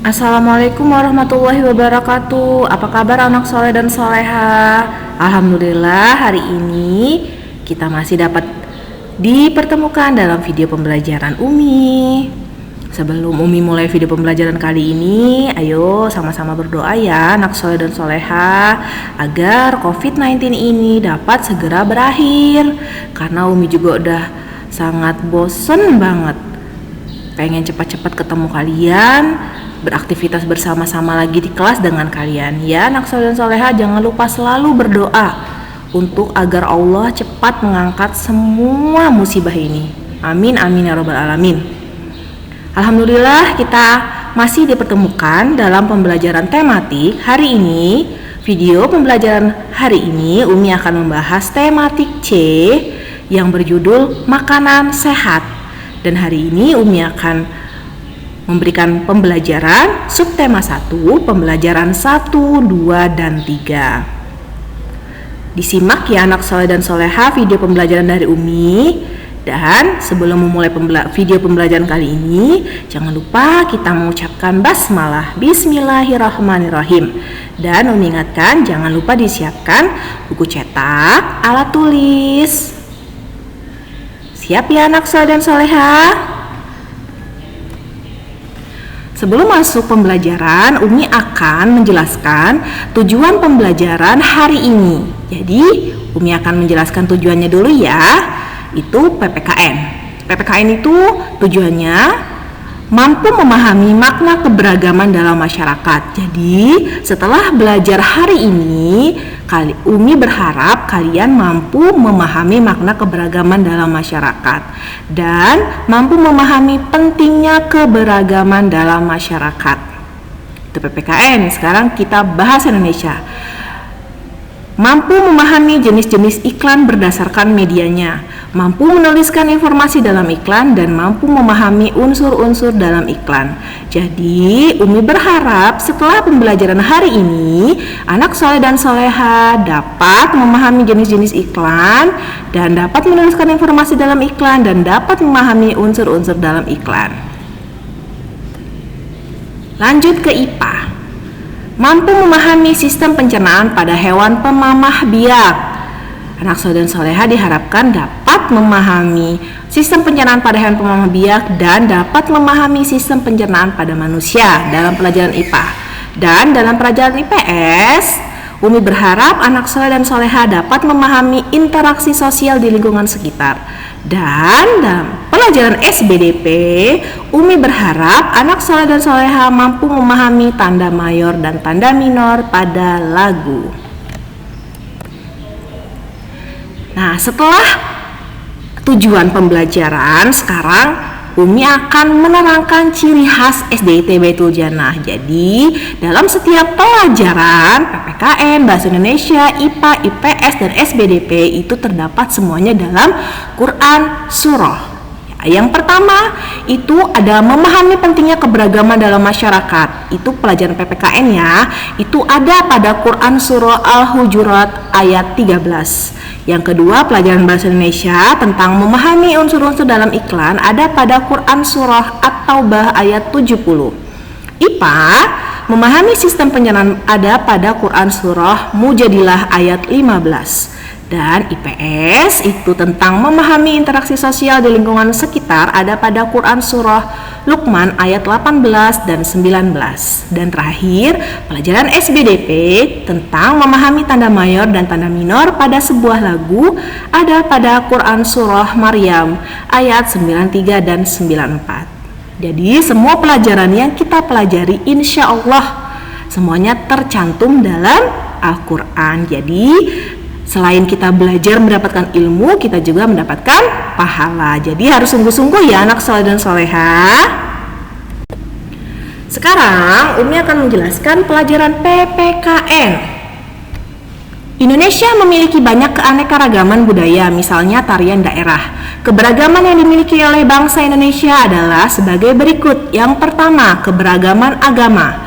Assalamualaikum warahmatullahi wabarakatuh. Apa kabar anak soleh dan soleha? Alhamdulillah hari ini kita masih dapat dipertemukan dalam video pembelajaran Umi. Sebelum Umi mulai video pembelajaran kali ini, ayo sama-sama berdoa ya anak soleh dan soleha, agar COVID-19 ini dapat segera berakhir. Karena Umi juga udah sangat bosen banget pengen cepat-cepat ketemu kalian, beraktivitas bersama-sama lagi di kelas dengan kalian. Ya anak soleh dan soleha, jangan lupa selalu berdoa untuk agar Allah cepat mengangkat semua musibah ini. Amin amin ya robbal alamin. Alhamdulillah kita masih dipertemukan dalam pembelajaran tematik. Hari ini, video pembelajaran hari ini Umi akan membahas tematik C yang berjudul makanan sehat. Dan hari ini Umi akan memberikan pembelajaran subtema 1, pembelajaran 1, 2, dan 3. Disimak ya anak soleh dan soleha video pembelajaran dari Umi. Dan sebelum memulai video pembelajaran kali ini, jangan lupa kita mengucapkan basmalah, bismillahirrahmanirrahim. Dan Umi ingatkan jangan lupa disiapkan buku cetak, alat tulis. Siap ya anak soleh dan soleha? Sebelum masuk pembelajaran, Umi akan menjelaskan tujuan pembelajaran hari ini. Jadi, Umi akan menjelaskan tujuannya dulu ya. Itu PPKN. PPKN itu tujuannya mampu memahami makna keberagaman dalam masyarakat. Jadi, setelah belajar hari ini, Umi berharap kalian mampu memahami makna keberagaman dalam masyarakat dan mampu memahami pentingnya keberagaman dalam masyarakat. Itu PPKN. Sekarang kita bahasa Indonesia. Mampu memahami jenis-jenis iklan berdasarkan medianya, mampu menuliskan informasi dalam iklan, dan mampu memahami unsur-unsur dalam iklan. Jadi, Umi berharap setelah pembelajaran hari ini, anak soleh dan soleha dapat memahami jenis-jenis iklan, dan dapat menuliskan informasi dalam iklan, dan dapat memahami unsur-unsur dalam iklan. Lanjut ke IPA. Mampu memahami sistem pencernaan pada hewan pemamah biak. Anak soleh dan soleha diharapkan dapat memahami sistem pencernaan pada hewan pemamah biak dan dapat memahami sistem pencernaan pada manusia dalam pelajaran IPA. Dan dalam pelajaran IPS, Umi berharap anak soleh dan soleha dapat memahami interaksi sosial di lingkungan sekitar. Dan dalam pelajaran SBDP, Umi berharap anak soleh dan soleha mampu memahami tanda mayor dan tanda minor pada lagu. Nah, setelah tujuan pembelajaran, sekarang Umi akan menerangkan ciri khas SDIT Baitul Jannah. Jadi, dalam setiap pelajaran PPKN, Bahasa Indonesia, IPA, IPS, dan SBDP itu terdapat semuanya dalam Quran Surah. Yang pertama itu ada memahami pentingnya keberagaman dalam masyarakat. Itu pelajaran PPKN ya. Itu ada pada Quran Surah Al-Hujurat ayat 13. Yang kedua, pelajaran Bahasa Indonesia tentang memahami unsur-unsur dalam iklan ada pada Quran Surah At-Taubah ayat 70. IPA, memahami sistem pencernaan ada pada Quran Surah Mujadilah ayat 15. Dan IPS itu tentang memahami interaksi sosial di lingkungan sekitar ada pada Quran Surah Luqman ayat 18 dan 19. Dan terakhir, pelajaran SBDP tentang memahami tanda mayor dan tanda minor pada sebuah lagu ada pada Quran Surah Maryam ayat 93 dan 94. Jadi semua pelajaran yang kita pelajari insya Allah semuanya tercantum dalam Al-Quran. Jadi selain kita belajar mendapatkan ilmu, kita juga mendapatkan pahala. Jadi harus sungguh-sungguh ya anak soleh dan soleha. Sekarang Umi akan menjelaskan pelajaran PPKN. Indonesia memiliki banyak keanekaragaman budaya, misalnya tarian daerah. Keberagaman yang dimiliki oleh bangsa Indonesia adalah sebagai berikut. Yang pertama, keberagaman agama.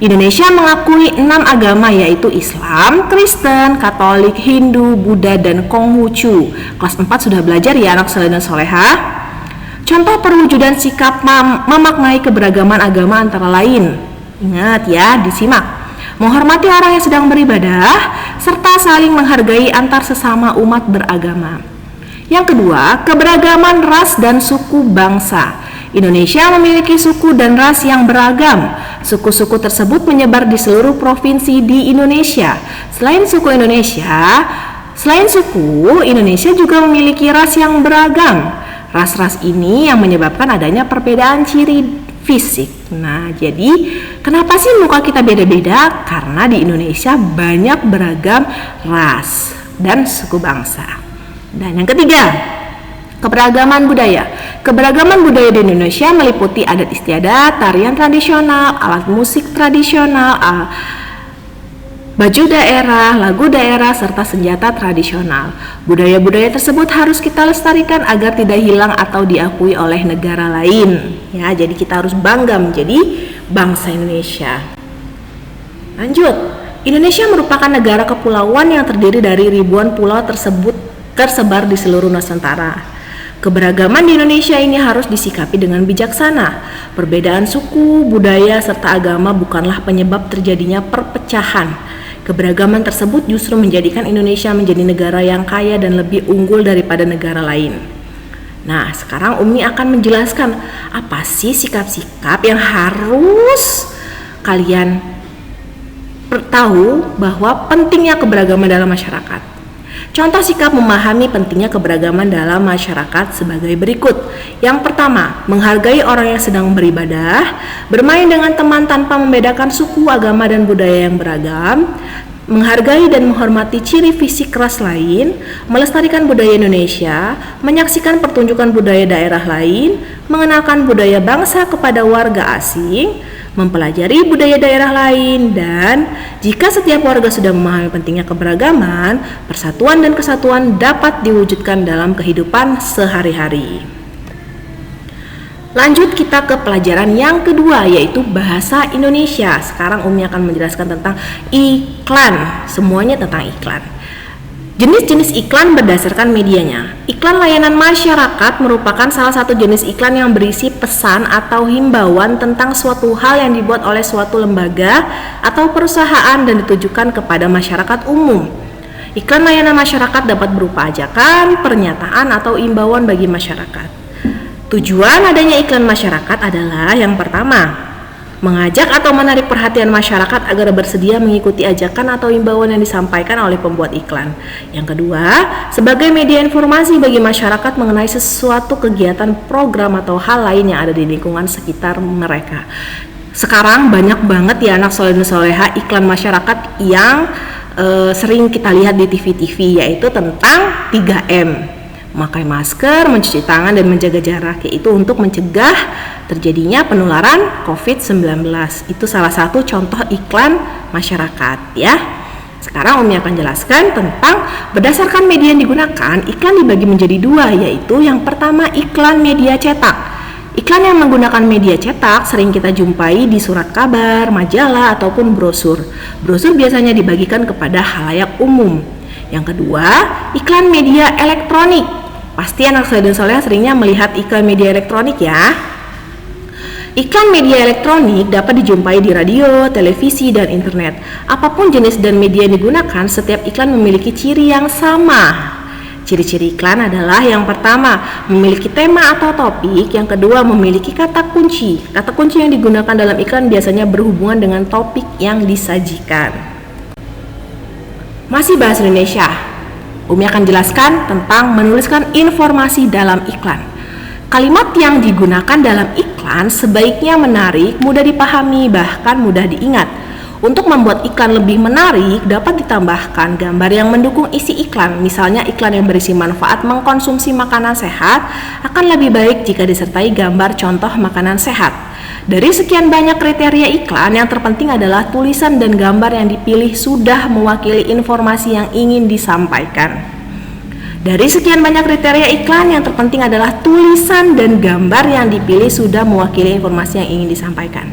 Indonesia mengakui 6 agama, yaitu Islam, Kristen, Katolik, Hindu, Buddha, dan Konghucu. Kelas 4 sudah belajar ya anak soleh dan soleha. Contoh perwujudan sikap memaknai keberagaman agama antara lain Ingat ya, disimak. Menghormati orang yang sedang beribadah, serta saling menghargai antar sesama umat beragama. Yang kedua, keberagaman ras dan suku bangsa. Indonesia memiliki suku dan ras yang beragam. Suku-suku tersebut menyebar di seluruh provinsi di Indonesia. Selain suku, Indonesia juga memiliki ras yang beragam. Ras-ras ini yang menyebabkan adanya perbedaan ciri fisik. Nah, jadi kenapa sih muka kita beda-beda? Karena di Indonesia banyak beragam ras dan suku bangsa. Dan yang ketiga, keberagaman budaya. Keberagaman budaya di Indonesia meliputi adat istiadat, tarian tradisional, alat musik tradisional, baju daerah, lagu daerah, serta senjata tradisional. Budaya-budaya tersebut harus kita lestarikan agar tidak hilang atau diakui oleh negara lain. Ya, jadi kita harus bangga menjadi bangsa Indonesia. Lanjut, Indonesia merupakan negara kepulauan yang terdiri dari ribuan pulau tersebar di seluruh Nusantara. Keberagaman di Indonesia ini harus disikapi dengan bijaksana. Perbedaan suku, budaya, serta agama bukanlah penyebab terjadinya perpecahan. Keberagaman tersebut justru menjadikan Indonesia menjadi negara yang kaya dan lebih unggul daripada negara lain. Nah, sekarang Umi akan menjelaskan apa sih sikap-sikap yang harus kalian tahu bahwa pentingnya keberagaman dalam masyarakat. Contoh sikap memahami pentingnya keberagaman dalam masyarakat sebagai berikut. Yang pertama, menghargai orang yang sedang beribadah, bermain dengan teman tanpa membedakan suku, agama, dan budaya yang beragam, menghargai dan menghormati ciri fisik ras lain, melestarikan budaya Indonesia, menyaksikan pertunjukan budaya daerah lain, mengenalkan budaya bangsa kepada warga asing, mempelajari budaya daerah lain, dan jika setiap warga sudah memahami pentingnya keberagaman, persatuan dan kesatuan dapat diwujudkan dalam kehidupan sehari-hari. Lanjut kita ke pelajaran yang kedua, yaitu bahasa Indonesia. Sekarang Umi akan menjelaskan tentang iklan, semuanya tentang iklan. Jenis-jenis iklan berdasarkan medianya. Iklan layanan masyarakat merupakan salah satu jenis iklan yang berisi pesan atau himbauan tentang suatu hal yang dibuat oleh suatu lembaga atau perusahaan dan ditujukan kepada masyarakat umum. Iklan layanan masyarakat dapat berupa ajakan, pernyataan, atau himbauan bagi masyarakat. Tujuan adanya iklan masyarakat adalah yang pertama, mengajak atau menarik perhatian masyarakat agar bersedia mengikuti ajakan atau imbauan yang disampaikan oleh pembuat iklan. Yang kedua, sebagai media informasi bagi masyarakat mengenai sesuatu kegiatan, program, atau hal lain yang ada di lingkungan sekitar mereka. Sekarang banyak banget ya anak soleh dan soleha iklan masyarakat yang sering kita lihat di TV-TV, yaitu tentang 3M. Memakai masker, mencuci tangan, dan menjaga jarak, yaitu untuk mencegah terjadinya penularan COVID-19. Itu salah satu contoh iklan masyarakat ya. Sekarang Umi akan jelaskan tentang berdasarkan media yang digunakan. Iklan dibagi menjadi dua, yaitu yang pertama iklan media cetak. Iklan yang menggunakan media cetak sering kita jumpai di surat kabar, majalah, ataupun brosur. Brosur biasanya dibagikan kepada khalayak umum. Yang kedua, iklan media elektronik. Pasti anak soleh dan soleha seringnya melihat iklan media elektronik ya. Iklan media elektronik dapat dijumpai di radio, televisi, dan internet. Apapun jenis dan media yang digunakan, setiap iklan memiliki ciri yang sama. Ciri-ciri iklan adalah yang pertama, memiliki tema atau topik. Yang kedua, memiliki kata kunci. Kata kunci yang digunakan dalam iklan biasanya berhubungan dengan topik yang disajikan. Masih bahasa Indonesia, Umi akan jelaskan tentang menuliskan informasi dalam iklan. Kalimat yang digunakan dalam iklan sebaiknya menarik, mudah dipahami, bahkan mudah diingat. Untuk membuat iklan lebih menarik, dapat ditambahkan gambar yang mendukung isi iklan. Misalnya iklan yang berisi manfaat mengkonsumsi makanan sehat akan lebih baik jika disertai gambar contoh makanan sehat. Dari sekian banyak kriteria iklan, yang terpenting adalah tulisan dan gambar yang dipilih sudah mewakili informasi yang ingin disampaikan. Dari sekian banyak kriteria iklan, yang terpenting adalah tulisan dan gambar yang dipilih sudah mewakili informasi yang ingin disampaikan.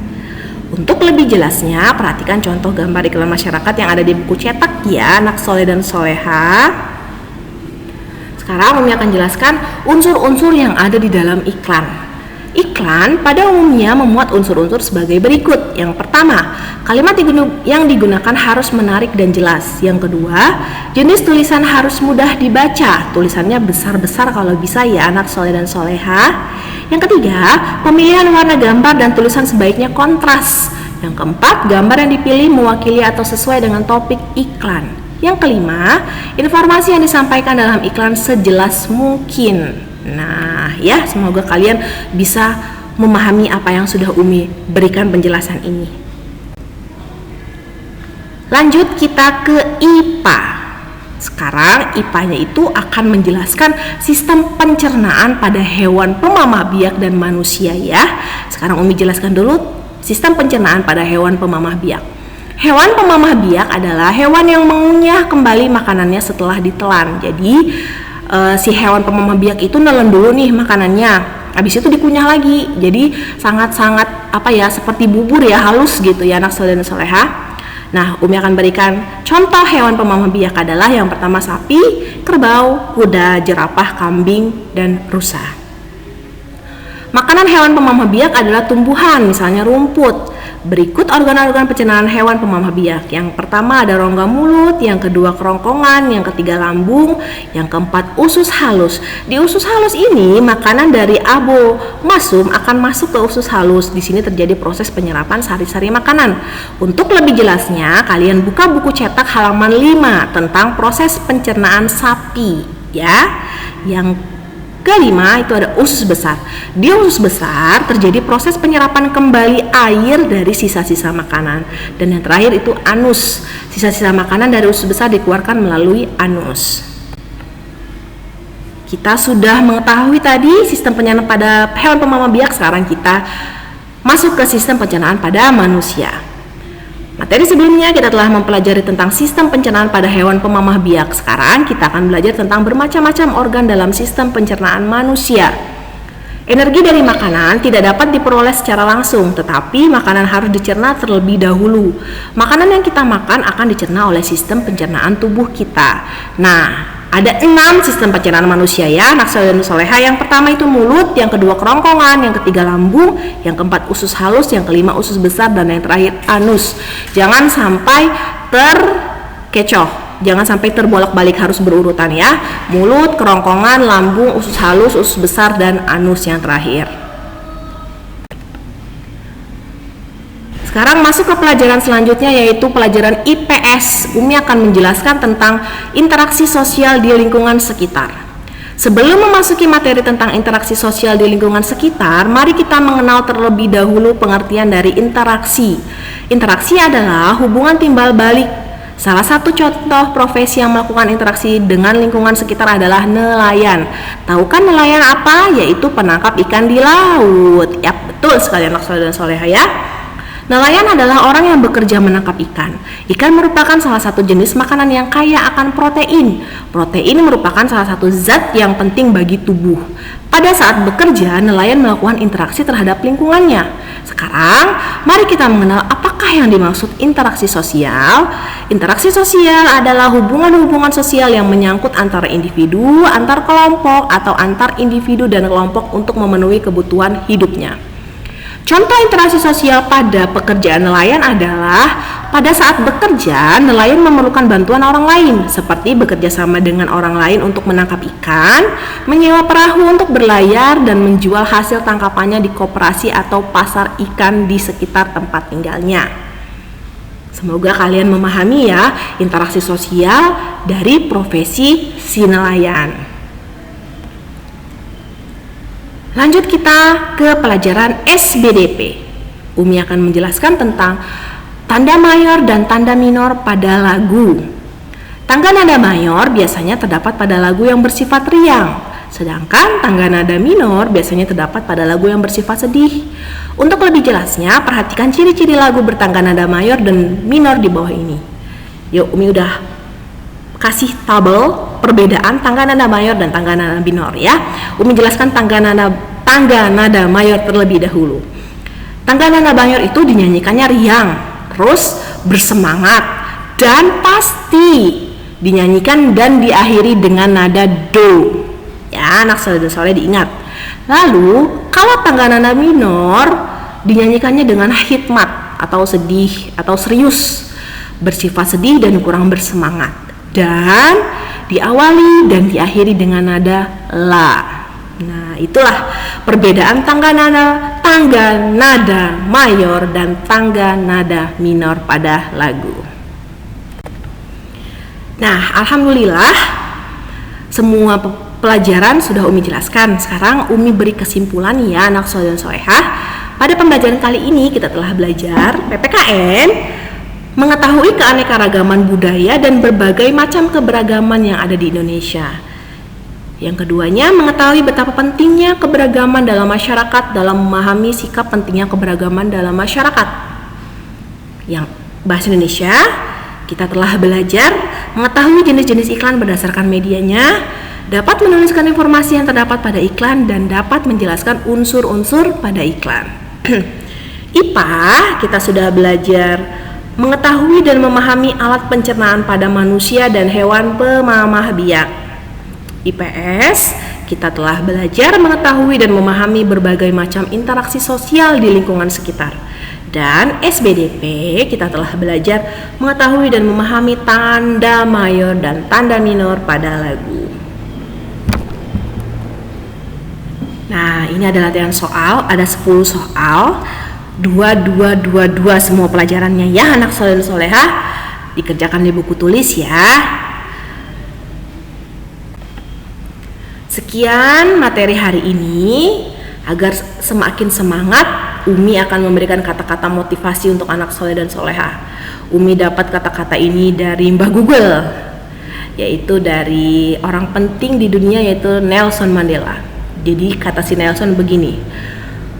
Untuk lebih jelasnya, perhatikan contoh gambar iklan masyarakat yang ada di buku cetak ya, anak soleh dan soleha. Sekarang Umi akan jelaskan unsur-unsur yang ada di dalam iklan. Iklan pada umumnya memuat unsur-unsur sebagai berikut. Yang pertama, kalimat yang digunakan harus menarik dan jelas. Yang kedua, jenis tulisan harus mudah dibaca. Tulisannya besar-besar kalau bisa ya anak soleh dan soleha. Yang ketiga, pemilihan warna gambar dan tulisan sebaiknya kontras. Yang keempat, gambar yang dipilih mewakili atau sesuai dengan topik iklan. Yang kelima, informasi yang disampaikan dalam iklan sejelas mungkin. Nah, ya, semoga kalian bisa memahami apa yang sudah Umi berikan penjelasan ini. Lanjut kita ke IPA. Sekarang IPA-nya itu akan menjelaskan sistem pencernaan pada hewan pemamah biak dan manusia ya. Sekarang Umi jelaskan dulu sistem pencernaan pada hewan pemamah biak. Hewan pemamah biak adalah hewan yang mengunyah kembali makanannya setelah ditelan. Jadi si hewan pemamah biak itu nelen dulu nih makanannya, habis itu dikunyah lagi. Jadi sangat-sangat seperti bubur ya, halus gitu ya anak soleh dan soleha. Nah, Umi akan berikan contoh hewan pemamah biak adalah yang pertama sapi, kerbau, kuda, jerapah, kambing, dan rusa. Makanan hewan pemamah biak adalah tumbuhan, misalnya rumput. Berikut organ-organ pencernaan hewan pemamah biak. Yang pertama ada rongga mulut, yang kedua kerongkongan, yang ketiga lambung, yang keempat usus halus. Di usus halus ini makanan dari abomasum akan masuk ke usus halus. Di sini terjadi proses penyerapan sari-sari makanan. Untuk lebih jelasnya, kalian buka buku cetak halaman 5 tentang proses pencernaan sapi ya. Yang kelima itu ada usus besar. Di usus besar terjadi proses penyerapan kembali air dari sisa-sisa makanan. Dan yang terakhir itu anus. Sisa-sisa makanan dari usus besar dikeluarkan melalui anus. Kita sudah mengetahui tadi sistem pencernaan pada hewan pemamah biak. Sekarang kita masuk ke sistem pencernaan pada manusia. Materi sebelumnya kita telah mempelajari tentang sistem pencernaan pada hewan pemamah biak. Sekarang kita akan belajar tentang bermacam-macam organ dalam sistem pencernaan manusia. Energi dari makanan tidak dapat diperoleh secara langsung, tetapi makanan harus dicerna terlebih dahulu. Makanan yang kita makan akan dicerna oleh sistem pencernaan tubuh kita. Nah, ada 6 sistem pencernaan manusia ya, anak soleh dan soleha. Yang pertama itu mulut, yang kedua kerongkongan, yang ketiga lambung, yang keempat usus halus, yang kelima usus besar, dan yang terakhir anus. Jangan sampai terkecoh, jangan sampai terbolak-balik, harus berurutan ya. Mulut, kerongkongan, lambung, usus halus, usus besar, dan anus yang terakhir. Sekarang masuk ke pelajaran selanjutnya yaitu pelajaran IPS. Umi akan menjelaskan tentang interaksi sosial di lingkungan sekitar. Sebelum memasuki materi tentang interaksi sosial di lingkungan sekitar, mari kita mengenal terlebih dahulu pengertian dari interaksi. Interaksi adalah hubungan timbal balik. Salah satu contoh profesi yang melakukan interaksi dengan lingkungan sekitar adalah nelayan. Tahu kan nelayan apa? Yaitu penangkap ikan di laut. Ya, betul sekali anak soleh dan soleha ya. Nelayan adalah orang yang bekerja menangkap ikan. Ikan merupakan salah satu jenis makanan yang kaya akan protein. Protein merupakan salah satu zat yang penting bagi tubuh. Pada saat bekerja, nelayan melakukan interaksi terhadap lingkungannya. Sekarang, mari kita mengenal apakah yang dimaksud interaksi sosial. Interaksi sosial adalah hubungan-hubungan sosial yang menyangkut antara individu, antar kelompok, atau antar individu dan kelompok untuk memenuhi kebutuhan hidupnya. Contoh interaksi sosial pada pekerjaan nelayan adalah pada saat bekerja, nelayan memerlukan bantuan orang lain, seperti bekerja sama dengan orang lain untuk menangkap ikan, menyewa perahu untuk berlayar, dan menjual hasil tangkapannya di koperasi atau pasar ikan di sekitar tempat tinggalnya. Semoga kalian memahami ya interaksi sosial dari profesi si nelayan. Lanjut kita ke pelajaran SBDP. Umi akan menjelaskan tentang tanda mayor dan tanda minor pada lagu. Tangga nada mayor biasanya terdapat pada lagu yang bersifat riang, sedangkan tangga nada minor biasanya terdapat pada lagu yang bersifat sedih. Untuk lebih jelasnya, perhatikan ciri-ciri lagu bertangga nada mayor dan minor di bawah ini. Yuk, Umi udah kasih tabel perbedaan tangga nada mayor dan tangga nada minor ya. Umi jelaskan tangga nada mayor terlebih dahulu. Tangga nada mayor itu dinyanyikannya riang, terus bersemangat, dan pasti dinyanyikan dan diakhiri dengan nada do. Ya, anak soleh dan soleh diingat. Lalu kalau tangga nada minor dinyanyikannya dengan hikmat atau sedih atau serius, bersifat sedih dan kurang bersemangat, dan diawali dan diakhiri dengan nada la. Nah, itulah perbedaan tangga nada mayor dan tangga nada minor pada lagu. Nah, alhamdulillah semua pelajaran sudah Umi jelaskan. Sekarang Umi beri kesimpulan ya anak soleh dan solehah. Pada pembelajaran kali ini kita telah belajar PPKN, mengetahui keanekaragaman budaya dan berbagai macam keberagaman yang ada di Indonesia. Yang keduanya, mengetahui betapa pentingnya keberagaman dalam masyarakat dalam memahami sikap pentingnya keberagaman dalam masyarakat. Yang bahasa Indonesia, kita telah belajar mengetahui jenis-jenis iklan berdasarkan medianya, dapat menuliskan informasi yang terdapat pada iklan, dan dapat menjelaskan unsur-unsur pada iklan. IPA, kita sudah belajar mengetahui dan memahami alat pencernaan pada manusia dan hewan pemamah biak. IPS, kita telah belajar mengetahui dan memahami berbagai macam interaksi sosial di lingkungan sekitar. Dan SBDP, kita telah belajar mengetahui dan memahami tanda mayor dan tanda minor pada lagu. Nah, ini adalah latihan soal, ada 10 soal, 2 semua pelajarannya ya anak soleh dan solehah. Dikerjakan di buku tulis ya. Sekian materi hari ini. Agar semakin semangat, Umi akan memberikan kata-kata motivasi untuk anak soleh dan solehah. Umi dapat kata-kata ini dari Mbah Google, yaitu dari orang penting di dunia, yaitu Nelson Mandela. Jadi kata si Nelson begini: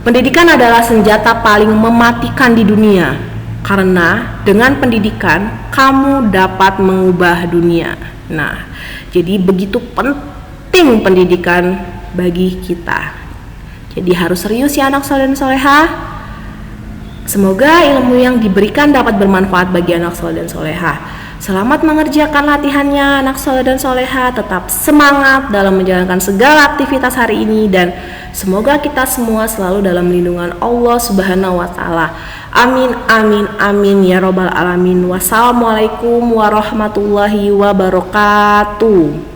pendidikan adalah senjata paling mematikan di dunia, karena dengan pendidikan kamu dapat mengubah dunia. Nah, jadi begitu penting pendidikan bagi kita. Jadi harus serius ya anak soleh dan solehah. Semoga ilmu yang diberikan dapat bermanfaat bagi anak soleh dan solehah. Selamat mengerjakan latihannya anak soleh dan solehah. Tetap semangat dalam menjalankan segala aktivitas hari ini, dan semoga kita semua selalu dalam lindungan Allah Subhanahu wa Ta'ala. Amin amin amin ya robbal alamin. Wassalamualaikum warahmatullahi wabarakatuh.